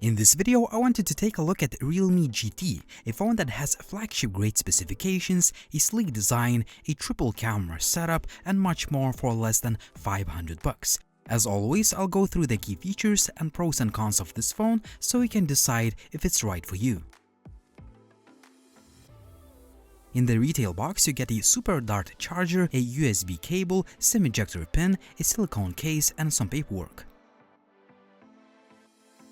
In this video, I wanted to take a look at Realme GT, a phone that has flagship-grade specifications, a sleek design, a triple camera setup, and much more for less than $500. As always, I'll go through the key features and pros and cons of this phone so you can decide if it's right for you. In the retail box, you get a Super Dart charger, a USB cable, SIM ejector pin, a silicone case, and some paperwork.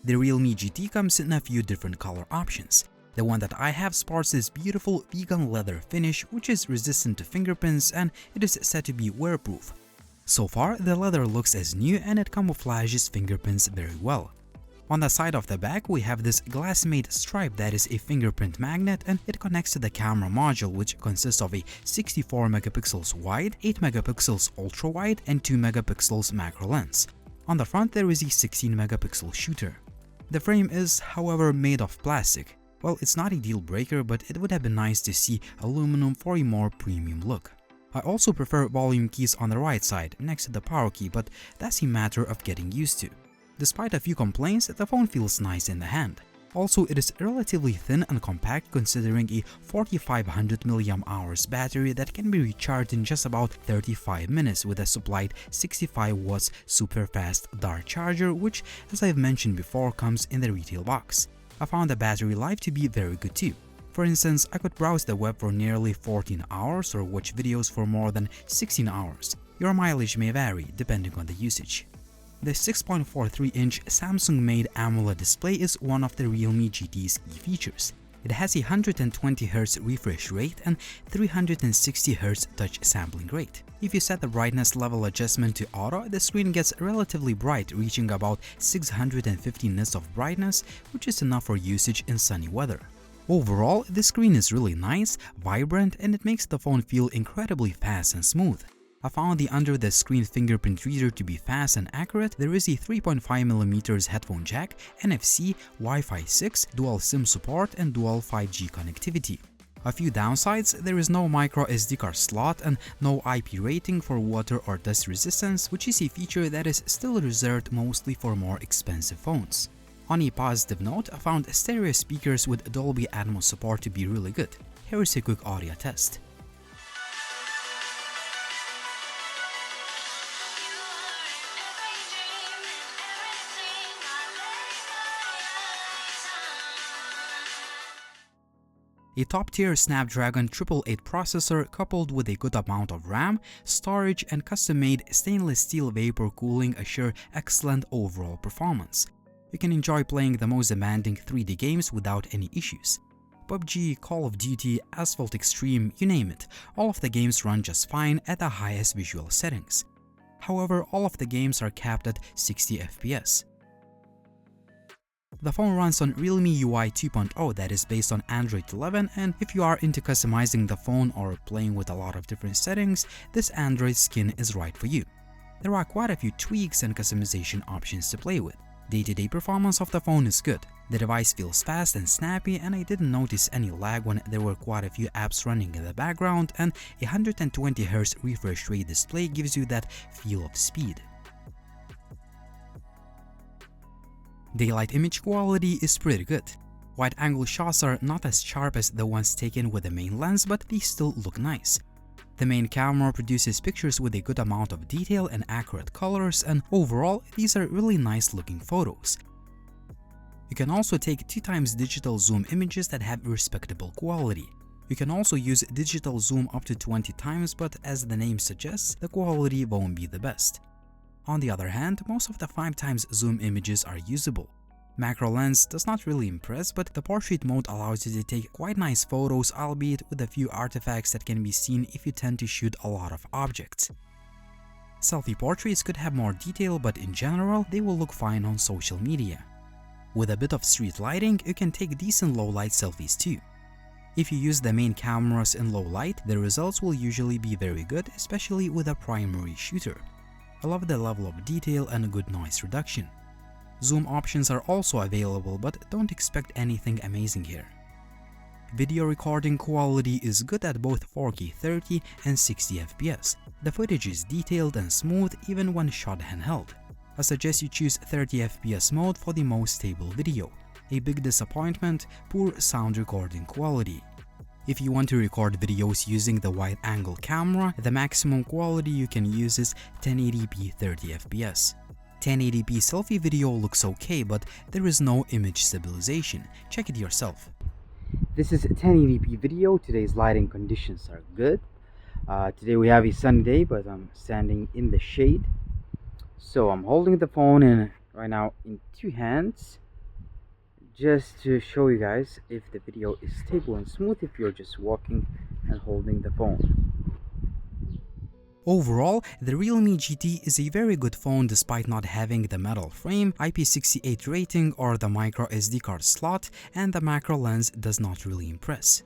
The Realme GT comes in a few different color options. The one that I have sports this beautiful vegan leather finish, which is resistant to fingerprints and it is said to be wearproof. So far, the leather looks as new and it camouflages fingerprints very well. On the side of the back, we have this glass-made stripe that is a fingerprint magnet, and it connects to the camera module, which consists of a 64 megapixels wide, 8 megapixels ultra wide, and 2 megapixels macro lens. On the front, there is a 16 megapixel shooter. The frame is, however, made of plastic. Well, it's not a deal breaker, but it would have been nice to see aluminum for a more premium look. I also prefer volume keys on the right side, next to the power key, but that's a matter of getting used to. Despite a few complaints, the phone feels nice in the hand. Also, it is relatively thin and compact considering a 4500 mAh battery that can be recharged in just about 35 minutes with a supplied 65 watts super fast Dart charger, which, as I've mentioned before, comes in the retail box. I found the battery life to be very good too. For instance, I could browse the web for nearly 14 hours or watch videos for more than 16 hours. Your mileage may vary depending on the usage. The 6.43-inch Samsung-made AMOLED display is one of the Realme GT's key features. It has a 120Hz refresh rate and 360Hz touch sampling rate. If you set the brightness level adjustment to auto, the screen gets relatively bright, reaching about 650 nits of brightness, which is enough for usage in sunny weather. Overall, the screen is really nice, vibrant, and it makes the phone feel incredibly fast and smooth. I found the under-the-screen fingerprint reader to be fast and accurate. There is a 3.5mm headphone jack, NFC, Wi-Fi 6, dual SIM support, and dual 5G connectivity. A few downsides: there is no micro SD card slot and no IP rating for water or dust resistance, which is a feature that is still reserved mostly for more expensive phones. On a positive note, I found stereo speakers with Dolby Atmos support to be really good. Here is a quick audio test. A top-tier Snapdragon 888 processor coupled with a good amount of RAM, storage, and custom-made stainless steel vapor cooling assure excellent overall performance. You can enjoy playing the most demanding 3D games without any issues. PUBG, Call of Duty, Asphalt Extreme, you name it, all of the games run just fine at the highest visual settings. However, all of the games are capped at 60 FPS. The phone runs on Realme UI 2.0 that is based on Android 11, and if you are into customizing the phone or playing with a lot of different settings, this Android skin is right for you. There are quite a few tweaks and customization options to play with. Day-to-day performance of the phone is good. The device feels fast and snappy, and I didn't notice any lag when there were quite a few apps running in the background, and a 120Hz refresh rate display gives you that feel of speed. Daylight image quality is pretty good. Wide-angle shots are not as sharp as the ones taken with the main lens, but they still look nice. The main camera produces pictures with a good amount of detail and accurate colors, and overall, these are really nice-looking photos. You can also take 2x digital zoom images that have respectable quality. You can also use digital zoom up to 20 times, but as the name suggests, the quality won't be the best. On the other hand, most of the 5x zoom images are usable. Macro lens does not really impress, but the portrait mode allows you to take quite nice photos, albeit with a few artifacts that can be seen if you tend to shoot a lot of objects. Selfie portraits could have more detail, but in general, they will look fine on social media. With a bit of street lighting, you can take decent low-light selfies too. If you use the main cameras in low light, the results will usually be very good, especially with a primary shooter. I love the level of detail and good noise reduction. Zoom options are also available, but don't expect anything amazing here. Video recording quality is good at both 4K 30 and 60 FPS. The footage is detailed and smooth even when shot handheld. I suggest you choose 30 FPS mode for the most stable video. A big disappointment, poor sound recording quality. If you want to record videos using the wide-angle camera, the maximum quality you can use is 1080p 30 FPS. 1080p selfie video looks okay, but there is no image stabilization. Check it yourself. This is 1080p video. Today's lighting conditions are good. Today we have a sunny day, but I'm standing in the shade. So I'm holding the phone right now in two hands, just to show you guys if the video is stable and smooth if you're just walking and holding the phone. Overall, the Realme GT is a very good phone despite not having the metal frame, IP68 rating or the micro SD card slot, and the macro lens does not really impress.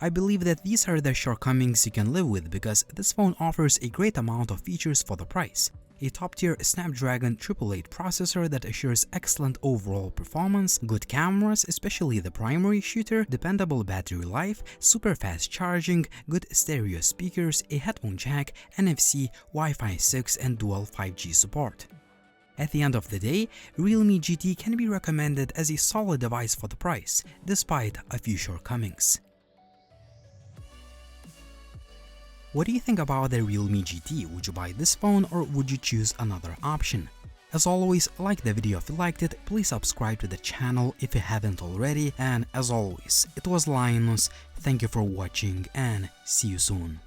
I believe that these are the shortcomings you can live with because this phone offers a great amount of features for the price. A top-tier Snapdragon 888 processor that assures excellent overall performance, good cameras, especially the primary shooter, dependable battery life, super fast charging, good stereo speakers, a headphone jack, NFC, Wi-Fi 6 and dual 5G support. At the end of the day, Realme GT can be recommended as a solid device for the price, despite a few shortcomings. What do you think about the Realme GT? Would you buy this phone or would you choose another option? As always, like the video if you liked it, please subscribe to the channel if you haven't already, and as always, it was Linus, thank you for watching and see you soon.